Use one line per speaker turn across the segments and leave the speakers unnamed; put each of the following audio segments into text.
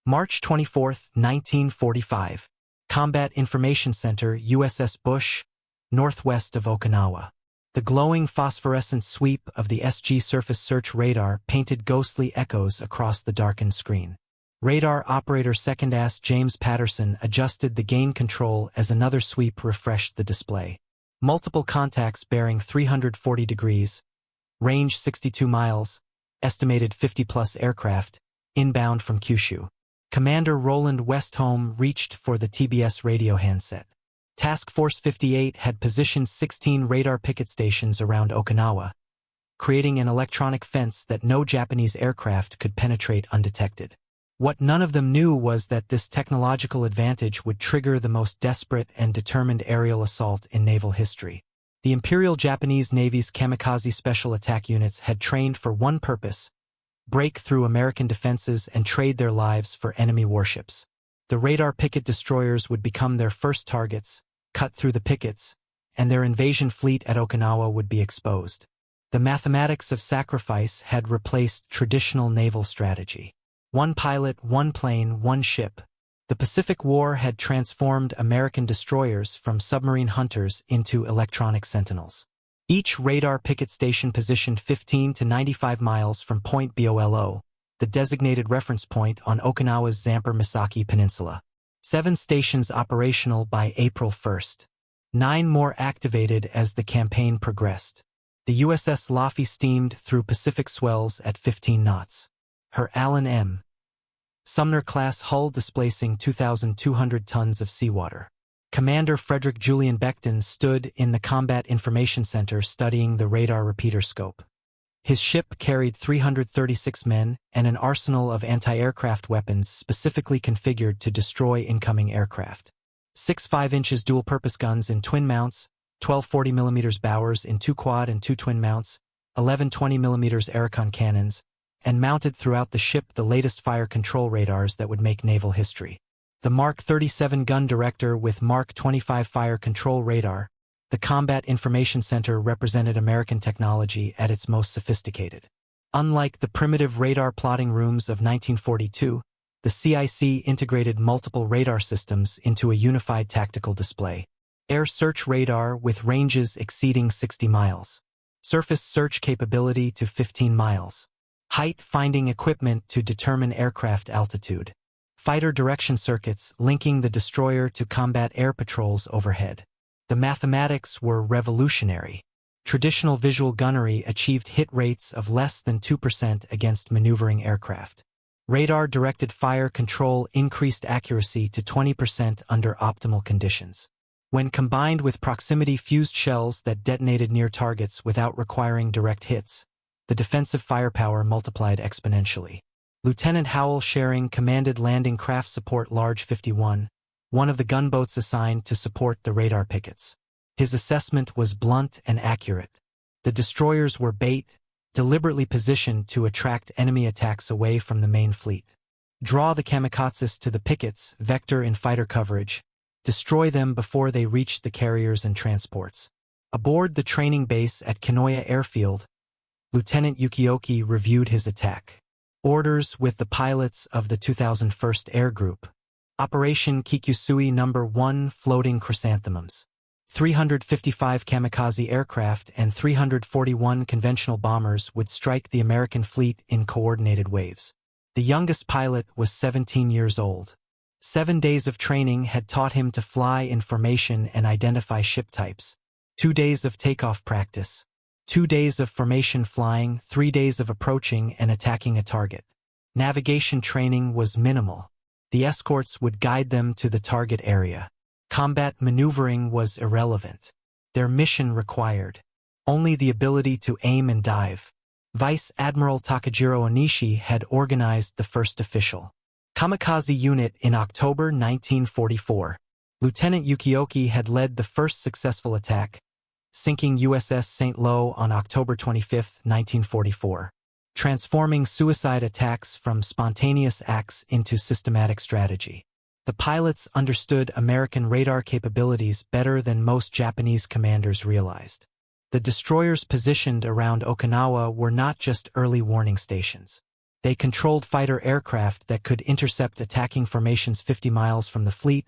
March 24, 1945. Combat Information Center, USS Bush, northwest of Okinawa. The glowing phosphorescent sweep of the SG surface search radar painted ghostly echoes across the darkened screen. Radar operator Second Ass James Patterson adjusted the gain control as another sweep refreshed the display. Multiple contacts bearing 340 degrees, range 62 miles, estimated 50-plus aircraft, inbound from Kyushu. Commander Roland Westholm reached for the TBS radio handset. Task Force 58 had positioned 16 radar picket stations around Okinawa, creating an electronic fence that no Japanese aircraft could penetrate undetected. What none of them knew was that this technological advantage would trigger the most desperate and determined aerial assault in naval history. The Imperial Japanese Navy's Kamikaze special attack units had trained for one purpose: break through American defenses and trade their lives for enemy warships. The radar picket destroyers would become their first targets, cut through the pickets, and their invasion fleet at Okinawa would be exposed. The mathematics of sacrifice had replaced traditional naval strategy. One pilot, one plane, one ship. The Pacific War had transformed American destroyers from submarine hunters into electronic sentinels. Each radar picket station positioned 15 to 95 miles from Point Bolo, the designated reference point on Okinawa's Zamper-Misaki Peninsula. 7 stations operational by April 1st. 9 more activated as the campaign progressed. The USS Laffey steamed through Pacific swells at 15 knots. Her Allen M. Sumner-class hull displacing 2,200 tons of seawater. Commander Frederick Julian Becton stood in the Combat Information Center studying the radar repeater scope. His ship carried 336 men and an arsenal of anti-aircraft weapons specifically configured to destroy incoming aircraft. 6 5-inch dual-purpose guns in twin mounts, 12 40mm Bowers in 2 quad and 2 twin mounts, 11 20mm Aerocon cannons, and mounted throughout the ship the latest fire control radars that would make naval history. The Mark 37 gun director with Mark 25 fire control radar. The Combat Information Center represented American technology at its most sophisticated. Unlike the primitive radar plotting rooms of 1942, the CIC integrated multiple radar systems into a unified tactical display. Air search radar with ranges exceeding 60 miles. Surface search capability to 15 miles. Height finding equipment to determine aircraft altitude. Fighter direction circuits linking the destroyer to combat air patrols overhead. The mathematics were revolutionary. Traditional visual gunnery achieved hit rates of less than 2% against maneuvering aircraft. Radar-directed fire control increased accuracy to 20% under optimal conditions. When combined with proximity-fused shells that detonated near targets without requiring direct hits, the defensive firepower multiplied exponentially. Lieutenant Howell Sharing commanded Landing Craft Support Large 51, one of the gunboats assigned to support the radar pickets. His assessment was blunt and accurate. The destroyers were bait, deliberately positioned to attract enemy attacks away from the main fleet. Draw the kamikazes to the pickets, vector in fighter coverage. Destroy them before they reached the carriers and transports. Aboard the training base at Kinoya Airfield, Lieutenant Yukioki reviewed his attack. Orders with the pilots of the 2001st Air Group. Operation Kikusui No. 1 Floating Chrysanthemums. 355 kamikaze aircraft and 341 conventional bombers would strike the American fleet in coordinated waves. The youngest pilot was 17 years old. 7 days of training had taught him to fly in formation and identify ship types. 2 days of takeoff practice. 2 days of formation flying, 3 days of approaching and attacking a target. Navigation training was minimal. The escorts would guide them to the target area. Combat maneuvering was irrelevant. Their mission required only the ability to aim and dive. Vice Admiral Takajiro Onishi had organized the first official kamikaze unit in October 1944. Lieutenant Yukioki had led the first successful attack, sinking USS St. Lo on October 25, 1944, transforming suicide attacks from spontaneous acts into systematic strategy. The pilots understood American radar capabilities better than most Japanese commanders realized. The destroyers positioned around Okinawa were not just early warning stations. They controlled fighter aircraft that could intercept attacking formations 50 miles from the fleet,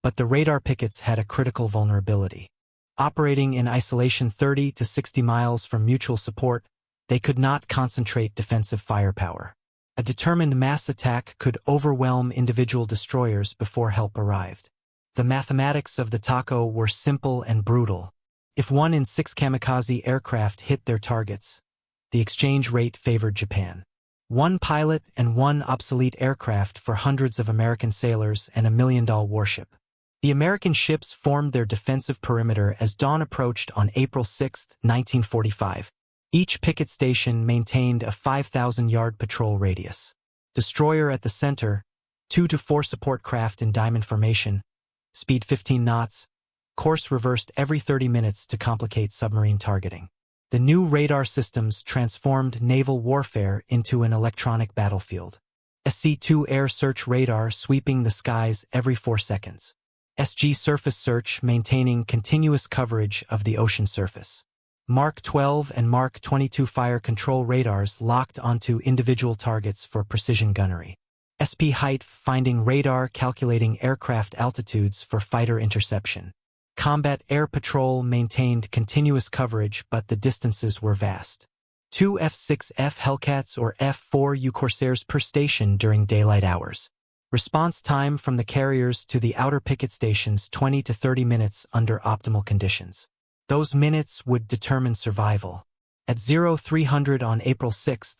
but the radar pickets had a critical vulnerability. Operating in isolation 30 to 60 miles from mutual support, they could not concentrate defensive firepower. A determined mass attack could overwhelm individual destroyers before help arrived. The mathematics of the tokko were simple and brutal. If 1 in 6 kamikaze aircraft hit their targets, the exchange rate favored Japan. 1 pilot and 1 obsolete aircraft for hundreds of American sailors and a $1 million warship. The American ships formed their defensive perimeter as dawn approached on April 6, 1945. Each picket station maintained a 5,000-yard patrol radius. Destroyer at the center, 2 to 4 support craft in diamond formation, speed 15 knots, course reversed every 30 minutes to complicate submarine targeting. The new radar systems transformed naval warfare into an electronic battlefield. SC-2 air search radar sweeping the skies every 4 seconds. SG surface search maintaining continuous coverage of the ocean surface. Mark 12 and Mark 22 fire control radars locked onto individual targets for precision gunnery. SP height finding radar calculating aircraft altitudes for fighter interception. Combat Air Patrol maintained continuous coverage, but the distances were vast. 2 F-6F Hellcats or F-4U Corsairs per station during daylight hours. Response time from the carriers to the outer picket stations 20 to 30 minutes under optimal conditions. Those minutes would determine survival. At 0300 on April 6,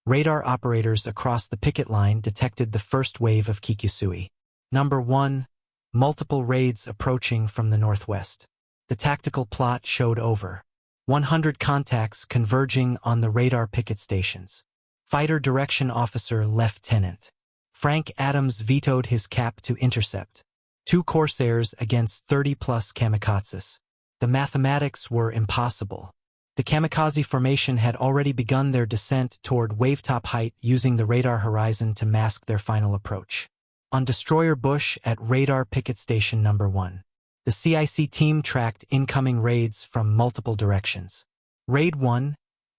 radar operators across the picket line detected the first wave of Kikusui. Number 1. Multiple raids approaching from the northwest. The tactical plot showed over 100 contacts converging on the radar picket stations. Fighter Direction Officer Lieutenant Frank Adams vetoed his cap to intercept 2 Corsairs against 30-plus kamikazes. The mathematics were impossible. The kamikaze formation had already begun their descent toward wavetop height using the radar horizon to mask their final approach. On Destroyer Bush at Radar Picket Station Number 1, the CIC team tracked incoming raids from multiple directions. Raid 1,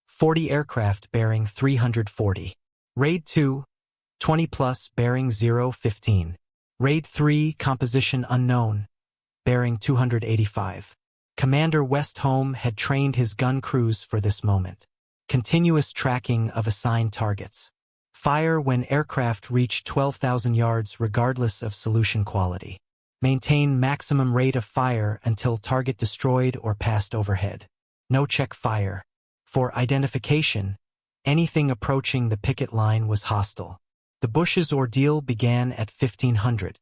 40 aircraft bearing 340. Raid 2, 20-plus bearing 015. Raid 3, composition unknown, bearing 285. Commander Westholm had trained his gun crews for this moment. Continuous tracking of assigned targets. Fire when aircraft reach 12,000 yards regardless of solution quality. Maintain maximum rate of fire until target destroyed or passed overhead. No check fire. For identification, anything approaching the picket line was hostile. The Bush's ordeal began at 1500.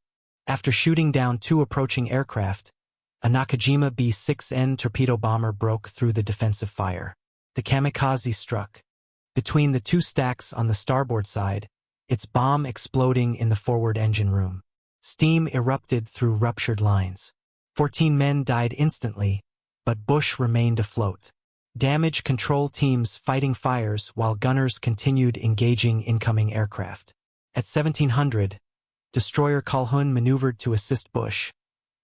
After shooting down 2 approaching aircraft, a Nakajima B-6N torpedo bomber broke through the defensive fire. The kamikaze struck. Between the 2 stacks on the starboard side, its bomb exploding in the forward engine room. Steam erupted through ruptured lines. 14 men died instantly, but Bush remained afloat. Damage control teams fighting fires while gunners continued engaging incoming aircraft. At 1700, destroyer Calhoun maneuvered to assist Bush,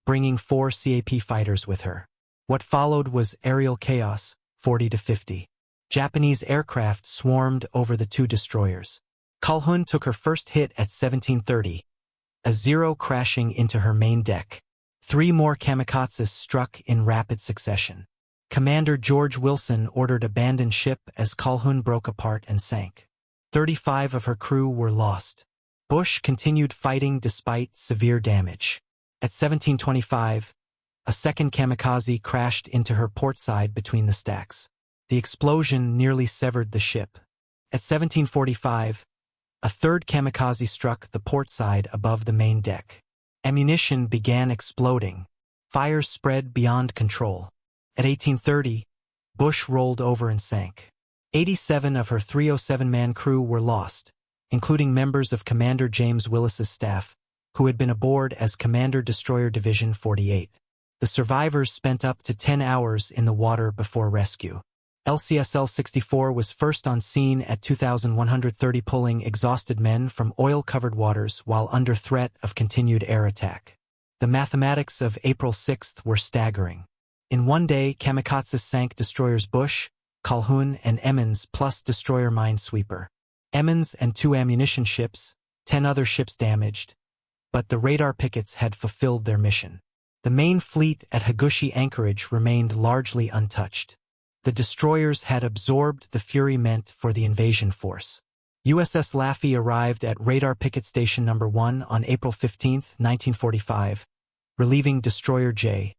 bringing 4 CAP fighters with her. What followed was aerial chaos, 40 to 50. Japanese aircraft swarmed over the 2 destroyers. Calhoun took her first hit at 1730, a Zero crashing into her main deck. 3 more kamikazes struck in rapid succession. Commander George Wilson ordered abandon ship as Calhoun broke apart and sank. 35 of her crew were lost. Bush continued fighting despite severe damage. At 1725, a second kamikaze crashed into her port side between the stacks. The explosion nearly severed the ship. At 1745, a third kamikaze struck the port side above the main deck. Ammunition began exploding. Fire spread beyond control. At 1830, Bush rolled over and sank. 87 of her 307-man crew were lost, including members of Commander James Willis's staff, who had been aboard as Commander Destroyer Division 48. The survivors spent up to 10 hours in the water before rescue. LCSL-64 was first on scene at 2,130 pulling exhausted men from oil-covered waters while under threat of continued air attack. The mathematics of April 6th were staggering. In one day, kamikazes sank destroyers Bush, Calhoun, and Emmons plus destroyer Minesweeper. Emmons and 2 ammunition ships, 10 other ships damaged, but the radar pickets had fulfilled their mission. The main fleet at Higuchi anchorage remained largely untouched. The destroyers had absorbed the fury meant for the invasion force. USS Laffey arrived at Radar Picket Station No. 1 on April 15, 1945, relieving Destroyer J.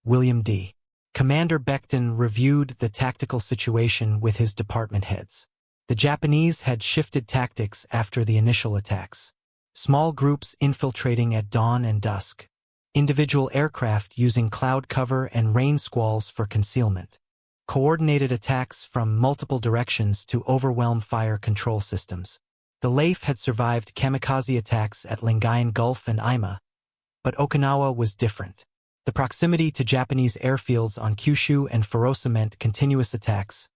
William D. Commander Becton reviewed the tactical situation with his department heads. The Japanese had shifted tactics after the initial attacks. Small groups infiltrating at dawn and dusk. Individual aircraft using cloud cover and rain squalls for concealment. Coordinated attacks from multiple directions to overwhelm fire control systems. The Laffey had survived kamikaze attacks at Lingayen Gulf and Ima, but Okinawa was different. The proximity to Japanese airfields on Kyushu and Furosa meant continuous attacks.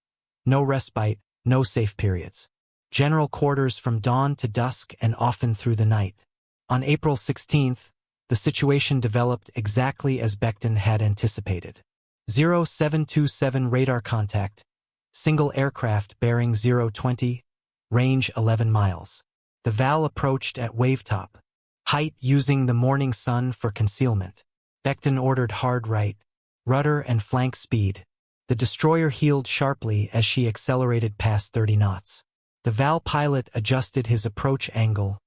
No respite, no safe periods. General quarters from dawn to dusk and often through the night. On April 16th, the situation developed exactly as Becton had anticipated. 0727 radar contact. Single aircraft bearing 020, range 11 miles. The VAL approached at wavetop. Height using the morning sun for concealment. Becton ordered hard right, rudder and flank speed. The destroyer heeled sharply as she accelerated past 30 knots. The VAL pilot adjusted his approach angle,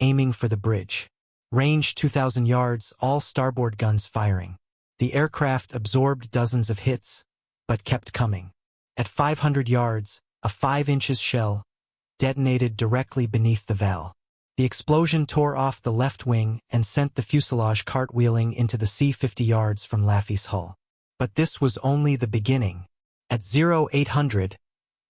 aiming for the bridge. Range 2,000 yards, all starboard guns firing. The aircraft absorbed dozens of hits, but kept coming. At 500 yards, a 5-inch shell detonated directly beneath the VAL. The explosion tore off the left wing and sent the fuselage cartwheeling into the sea 50 yards from Laffey's hull. But this was only the beginning. At 0800,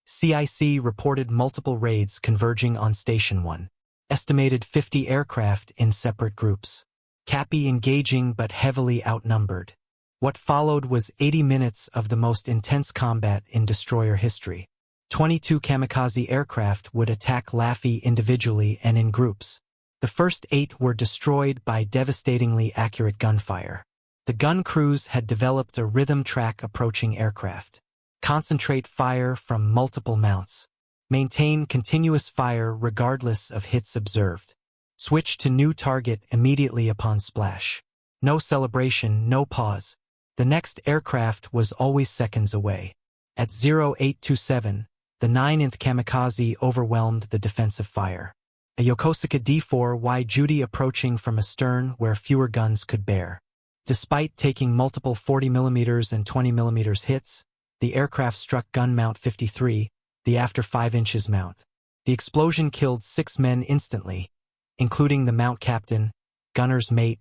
CIC reported multiple raids converging on Station 1. Estimated 50 aircraft in separate groups. Cappy engaging but heavily outnumbered. What followed was 80 minutes of the most intense combat in destroyer history. 22 kamikaze aircraft would attack Laffey individually and in groups. The first 8 were destroyed by devastatingly accurate gunfire. The gun crews had developed a rhythm track approaching aircraft. Concentrate fire from multiple mounts. Maintain continuous fire regardless of hits observed. Switch to new target immediately upon splash. No celebration, no pause. The next aircraft was always seconds away. At 0827, the 9th kamikaze overwhelmed the defensive fire. A Yokosuka D4Y Judy approaching from astern where fewer guns could bear. Despite taking multiple 40mm and 20mm hits, the aircraft struck gun mount 53, the after 5 inches mount. The explosion killed 6 men instantly, including the mount captain, gunner's mate,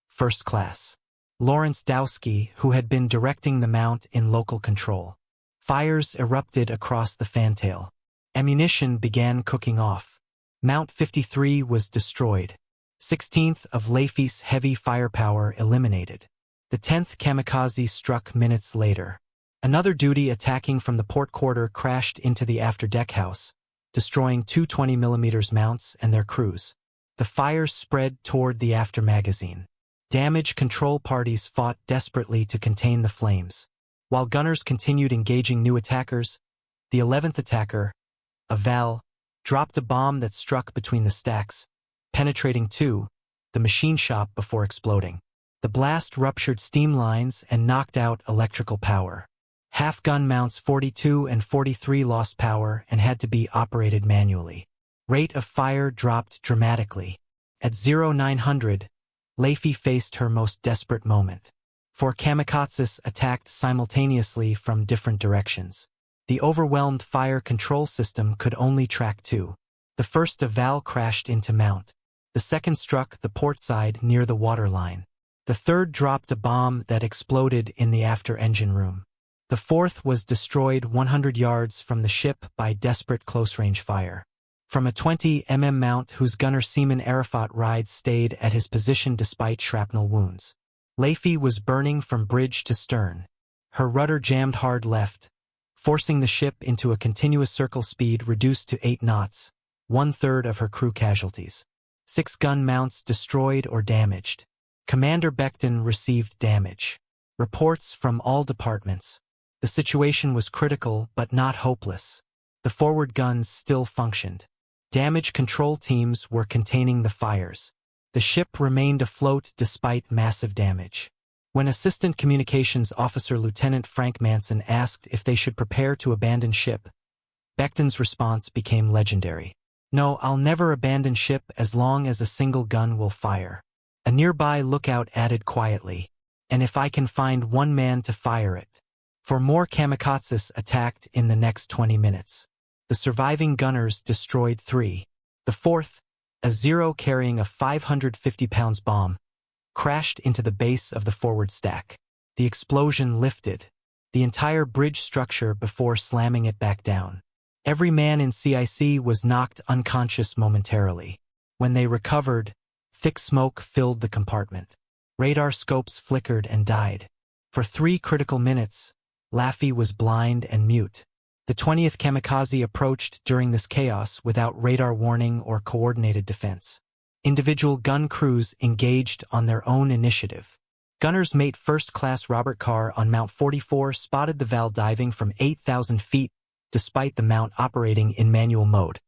first class. Lawrence Dowski, who had been directing the mount in local control. Fires erupted across the fantail. Ammunition began cooking off. Mount 53 was destroyed. 16th of Laffey's heavy firepower eliminated. The 10th kamikaze struck minutes later. Another duty attacking from the port quarter crashed into the after-deck house, destroying 2 20mm mounts and their crews. The fire spread toward the after magazine. Damage control parties fought desperately to contain the flames. While gunners continued engaging new attackers, the 11th attacker, a VAL, dropped a bomb that struck between the stacks, penetrating the machine shop before exploding. The blast ruptured steam lines and knocked out electrical power. Half-gun mounts 42 and 43 lost power and had to be operated manually. Rate of fire dropped dramatically. At 0900, Laffey faced her most desperate moment. 4 kamikazes attacked simultaneously from different directions. The overwhelmed fire control system could only track 2. The first, a VAL, crashed into mount. The second struck the port side near the waterline. The third dropped a bomb that exploded in the after engine room. The fourth was destroyed 100 yards from the ship by desperate close-range fire. From a 20mm mount whose gunner Seaman Arafat Rides stayed at his position despite shrapnel wounds. Laffey was burning from bridge to stern. Her rudder jammed hard left, forcing the ship into a continuous circle speed reduced to 8 knots, 1/3 of her crew casualties. 6 gun mounts destroyed or damaged. Commander Becton received damage. Reports from all departments. The situation was critical but not hopeless. The forward guns still functioned. Damage control teams were containing the fires. The ship remained afloat despite massive damage. When Assistant Communications Officer Lieutenant Frank Manson asked if they should prepare to abandon ship, Becton's response became legendary. "No, I'll never abandon ship as long as a single gun will fire." A nearby lookout added quietly, "And if I can find one man to fire it." For more kamikazes attacked in the next 20 minutes. The surviving gunners destroyed 3. The fourth, a Zero carrying a 550 pounds bomb, crashed into the base of the forward stack. The explosion lifted the entire bridge structure before slamming it back down. Every man in CIC was knocked unconscious momentarily. When they recovered, thick smoke filled the compartment. Radar scopes flickered and died. For 3 critical minutes, Laffey was blind and mute. The 20th kamikaze approached during this chaos without radar warning or coordinated defense. Individual gun crews engaged on their own initiative. Gunner's mate First Class Robert Carr on Mount 44 spotted the Val diving from 8,000 feet despite the mount operating in manual mode.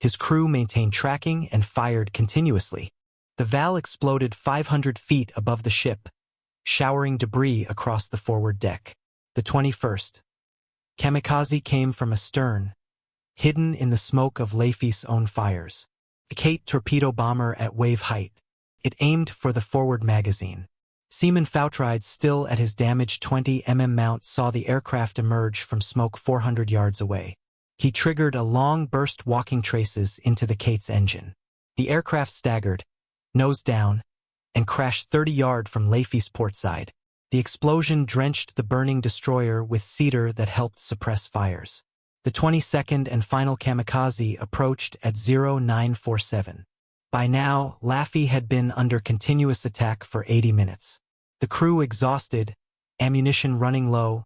His crew maintained tracking and fired continuously. The Val exploded 500 feet above the ship, showering debris across the forward deck. The 21st kamikaze came from astern, hidden in the smoke of Laffey's own fires. A Picket torpedo bomber at wave height. It aimed for the forward magazine. Seaman Foutride, still at his damaged 20mm mount, saw the aircraft emerge from smoke 400 yards away. He triggered a long burst walking traces into the Kate's engine. The aircraft staggered, nose down, and crashed 30 yards from Laffey's port side. The explosion drenched the burning destroyer with cedar that helped suppress fires. The 22nd and final kamikaze approached at 0947. By now, Laffey had been under continuous attack for 80 minutes. The crew exhausted, ammunition running low,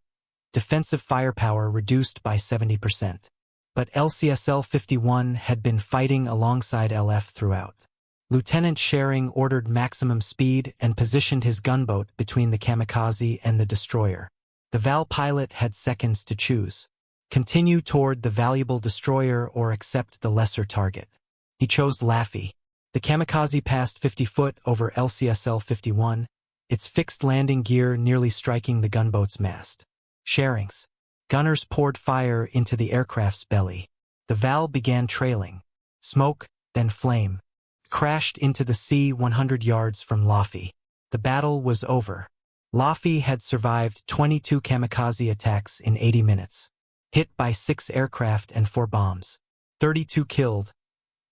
defensive firepower reduced by 70%. But LCSL 51 had been fighting alongside LF throughout. Lieutenant Schering ordered maximum speed and positioned his gunboat between the kamikaze and the destroyer. The Val pilot had seconds to choose. Continue toward the valuable destroyer or accept the lesser target. He chose Laffey. The kamikaze passed 50 foot over LCSL 51, its fixed landing gear nearly striking the gunboat's mast. Schering's gunners poured fire into the aircraft's belly. The Val began trailing. Smoke, then flame, crashed into the sea 100 yards from Laffey. The battle was over. Laffey had survived 22 kamikaze attacks in 80 minutes. Hit by 6 aircraft and 4 bombs. 32 killed,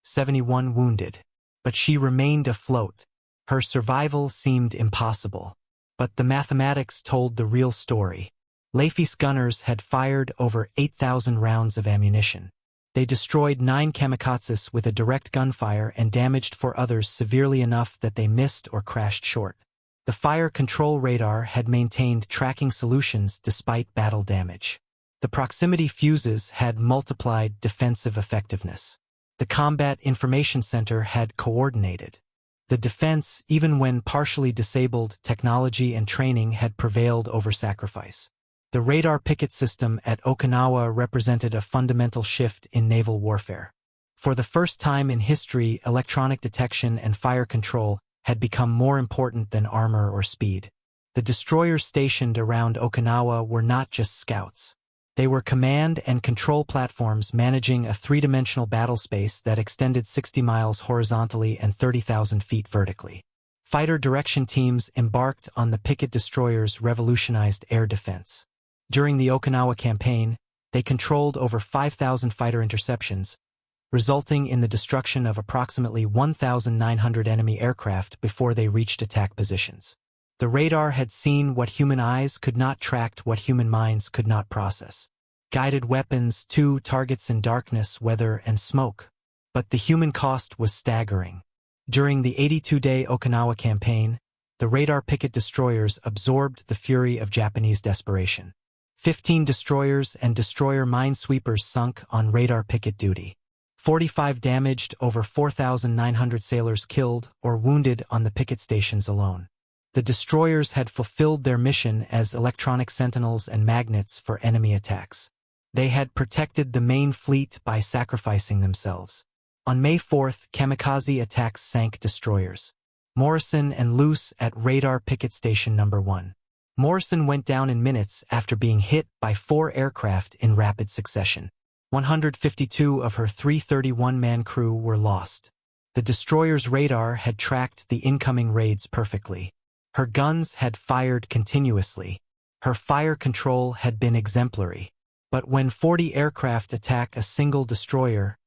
71 wounded. But she remained afloat. Her survival seemed impossible. But the mathematics told the real story. Laffey's gunners had fired over 8,000 rounds of ammunition. They destroyed 9 kamikazes with a direct gunfire and damaged 4 others severely enough that they missed or crashed short. The fire control radar had maintained tracking solutions despite battle damage. The proximity fuses had multiplied defensive effectiveness. The Combat Information Center had coordinated. The defense, even when partially disabled, technology and training had prevailed over sacrifice. The radar picket system at Okinawa represented a fundamental shift in naval warfare. For the first time in history, electronic detection and fire control had become more important than armor or speed. The destroyers stationed around Okinawa were not just scouts. They were command and control platforms managing a 3-dimensional battle space that extended 60 miles horizontally and 30,000 feet vertically. Fighter direction teams embarked on the Picket destroyers revolutionized air defense. During the Okinawa campaign, they controlled over 5,000 fighter interceptions, resulting in the destruction of approximately 1,900 enemy aircraft before they reached attack positions. The radar had seen what human eyes could not track, what human minds could not process. Guided weapons, 2 targets in darkness, weather, and smoke. But the human cost was staggering. During the 82-day Okinawa campaign, the radar Picket destroyers absorbed the fury of Japanese desperation. 15 destroyers and destroyer minesweepers sunk on radar Picket duty. 45 damaged, over 4,900 sailors killed or wounded on the Picket stations alone. The destroyers had fulfilled their mission as electronic sentinels and magnets for enemy attacks. They had protected the main fleet by sacrificing themselves. On May 4th, Kamikaze attacks sank destroyers. Morrison and Luce at Radar Picket Station No. 1. Morrison went down in minutes after being hit by 4 aircraft in rapid succession. 152 of her 331-man crew were lost. The destroyer's radar had tracked the incoming raids perfectly. Her guns had fired continuously. Her fire control had been exemplary. But when 40 aircraft attack a single destroyer,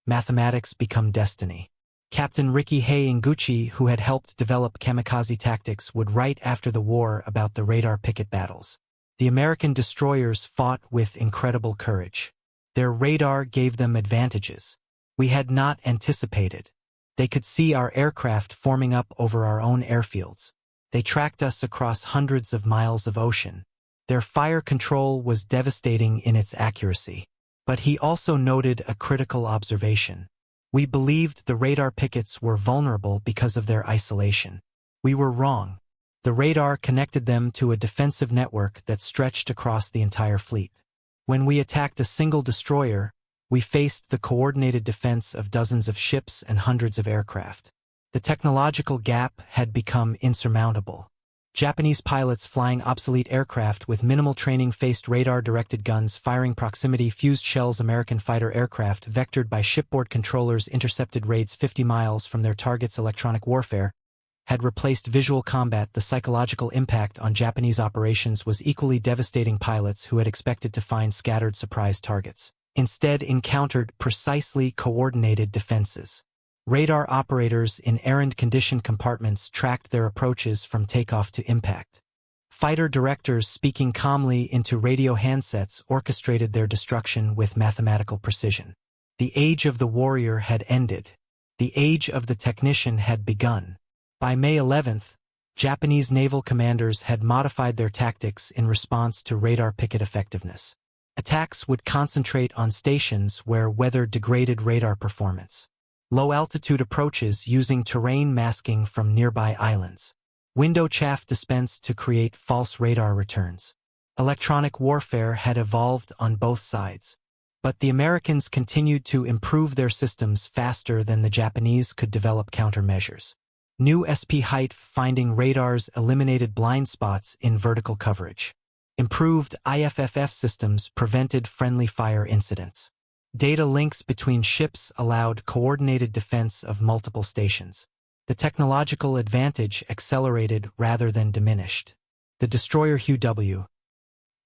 mathematics become destiny. Captain Ricky Hainguchi, who had helped develop kamikaze tactics, would write after the war about the radar picket battles. The American destroyers fought with incredible courage. Their radar gave them advantages we had not anticipated. They could see our aircraft forming up over our own airfields. They tracked us across hundreds of miles of ocean. Their fire control was devastating in its accuracy. But he also noted a critical observation. We believed the radar pickets were vulnerable because of their isolation. We were wrong. The radar connected them to a defensive network that stretched across the entire fleet. When we attacked a single destroyer, we faced the coordinated defense of dozens of ships and hundreds of aircraft. The technological gap had become insurmountable. Japanese pilots flying obsolete aircraft with minimal training faced radar-directed guns firing proximity-fused shells. American fighter aircraft vectored by shipboard controllers intercepted raids 50 miles from their targets. Electronic warfare had replaced visual combat. The psychological impact on Japanese operations was equally devastating. Pilots who had expected to find scattered surprise targets instead encountered precisely coordinated defenses. Radar operators in errand-conditioned compartments tracked their approaches from takeoff to impact. Fighter directors speaking calmly into radio handsets orchestrated their destruction with mathematical precision. The age of the warrior had ended. The age of the technician had begun. By May 11th, Japanese naval commanders had modified their tactics in response to radar picket effectiveness. Attacks would concentrate on stations where weather degraded radar performance. Low-altitude approaches using terrain masking from nearby islands. Window chaff dispense to create false radar returns. Electronic warfare had evolved on both sides. But the Americans continued to improve their systems faster than the Japanese could develop countermeasures. New SP height finding radars eliminated blind spots in vertical coverage. Improved IFFF systems prevented friendly fire incidents. Data links between ships allowed coordinated defense of multiple stations. The technological advantage accelerated rather than diminished. The destroyer Hugh W.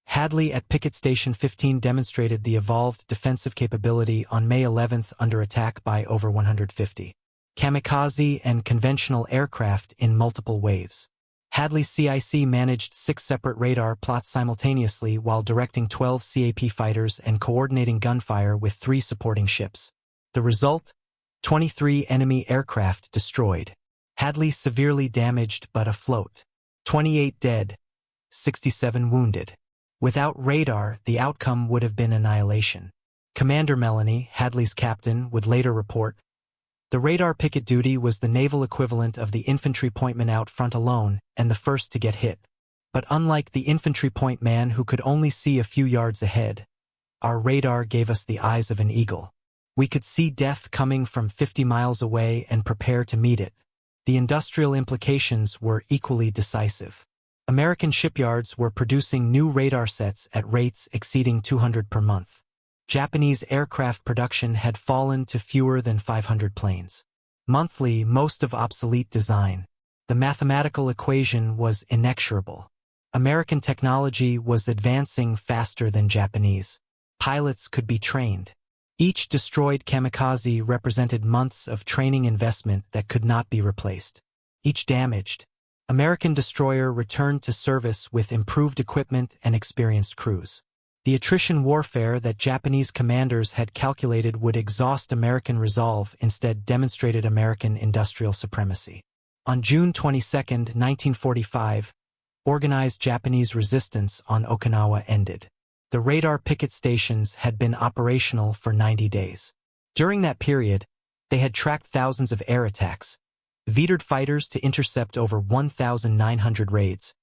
Hadley at Picket Station 15 demonstrated the evolved defensive capability on May 11th under attack by over 150 kamikaze and conventional aircraft in multiple waves. Hadley's CIC managed 6 separate radar plots simultaneously while directing 12 CAP fighters and coordinating gunfire with 3 supporting ships. The result? 23 enemy aircraft destroyed. Hadley severely damaged but afloat. 28 dead. 67 wounded. Without radar, the outcome would have been annihilation. Commander Melanie, Hadley's captain, would later report, "The radar picket duty was the naval equivalent of the infantry pointman out front alone and the first to get hit. But unlike the infantry point man who could only see a few yards ahead, our radar gave us the eyes of an eagle. We could see death coming from 50 miles away and prepare to meet it." The industrial implications were equally decisive. American shipyards were producing new radar sets at rates exceeding 200 per month. Japanese aircraft production had fallen to fewer than 500 planes. Monthly, most of obsolete design. The mathematical equation was inexorable. American technology was advancing faster than Japanese. Pilots could be trained. Each destroyed kamikaze represented months of training investment that could not be replaced. Each damaged American destroyer returned to service with improved equipment and experienced crews. The attrition warfare that Japanese commanders had calculated would exhaust American resolve instead demonstrated American industrial supremacy. On June 22, 1945, organized Japanese resistance on Okinawa ended. The radar picket stations had been operational for 90 days. During that period, they had tracked thousands of air attacks, vetoed fighters to intercept over 1,900 raids,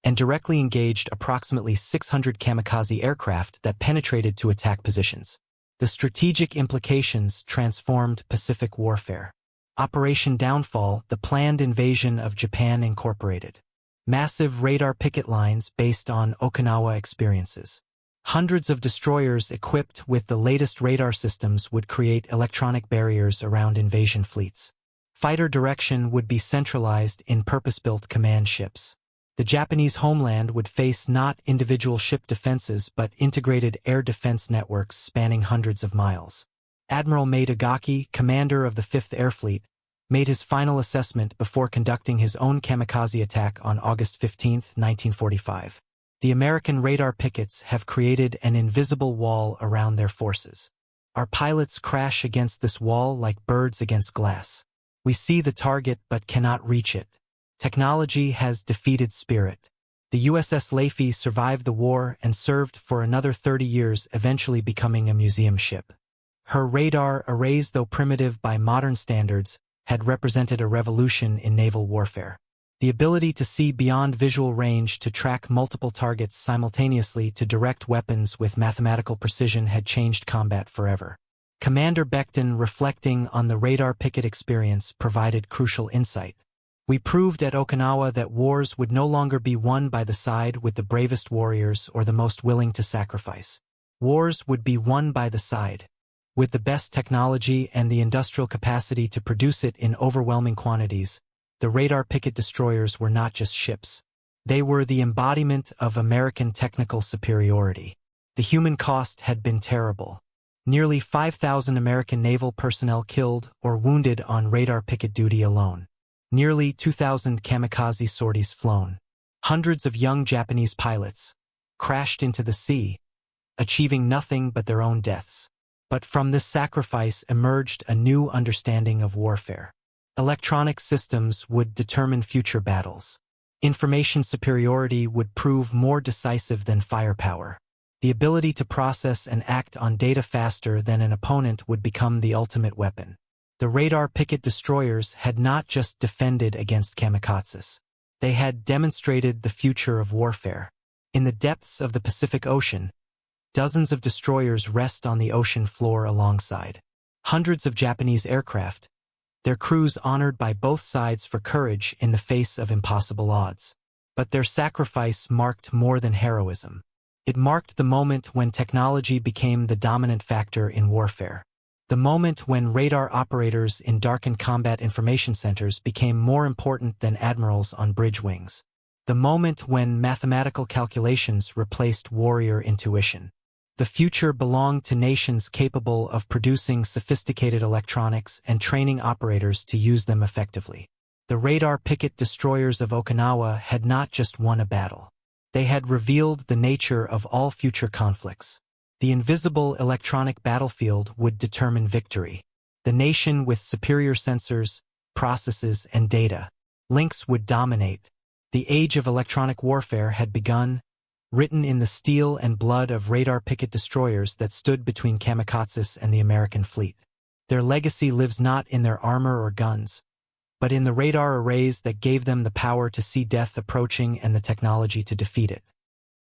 and directly engaged approximately 600 kamikaze aircraft that penetrated to attack positions. The strategic implications transformed Pacific warfare. Operation Downfall, the planned invasion of Japan Incorporated. Massive radar picket lines based on Okinawa experiences. Hundreds of destroyers equipped with the latest radar systems would create electronic barriers around invasion fleets. Fighter direction would be centralized in purpose-built command ships. The Japanese homeland would face not individual ship defenses but integrated air defense networks spanning hundreds of miles. Admiral Maedagaki, commander of the 5th Air Fleet, made his final assessment before conducting his own kamikaze attack on August 15, 1945. The American radar pickets have created an invisible wall around their forces. Our pilots crash against this wall like birds against glass. We see the target but cannot reach it. Technology has defeated spirit. The USS Laffey survived the war and served for another 30 years, eventually becoming a museum ship. Her radar arrays, though primitive by modern standards, had represented a revolution in naval warfare. The ability to see beyond visual range, to track multiple targets simultaneously, to direct weapons with mathematical precision had changed combat forever. Commander Becton, reflecting on the radar picket experience, provided crucial insight. We proved at Okinawa that wars would no longer be won by the side with the bravest warriors or the most willing to sacrifice. Wars would be won by the side with the best technology and the industrial capacity to produce it in overwhelming quantities. The radar picket destroyers were not just ships. They were the embodiment of American technical superiority. The human cost had been terrible. Nearly 5,000 American naval personnel killed or wounded on radar picket duty alone. Nearly 2,000 kamikaze sorties flown. Hundreds of young Japanese pilots crashed into the sea, achieving nothing but their own deaths. But from this sacrifice emerged a new understanding of warfare. Electronic systems would determine future battles. Information superiority would prove more decisive than firepower. The ability to process and act on data faster than an opponent would become the ultimate weapon. The radar picket destroyers had not just defended against kamikazes. They had demonstrated the future of warfare. In the depths of the Pacific Ocean, dozens of destroyers rest on the ocean floor alongside hundreds of Japanese aircraft, their crews honored by both sides for courage in the face of impossible odds. But their sacrifice marked more than heroism. It marked the moment when technology became the dominant factor in warfare. The moment when radar operators in darkened combat information centers became more important than admirals on bridge wings. The moment when mathematical calculations replaced warrior intuition. The future belonged to nations capable of producing sophisticated electronics and training operators to use them effectively. The radar picket destroyers of Okinawa had not just won a battle. They had revealed the nature of all future conflicts. The invisible electronic battlefield would determine victory. The nation with superior sensors, processes, and data links would dominate. The age of electronic warfare had begun, written in the steel and blood of radar picket destroyers that stood between kamikazes and the American fleet. Their legacy lives not in their armor or guns, but in the radar arrays that gave them the power to see death approaching and the technology to defeat it.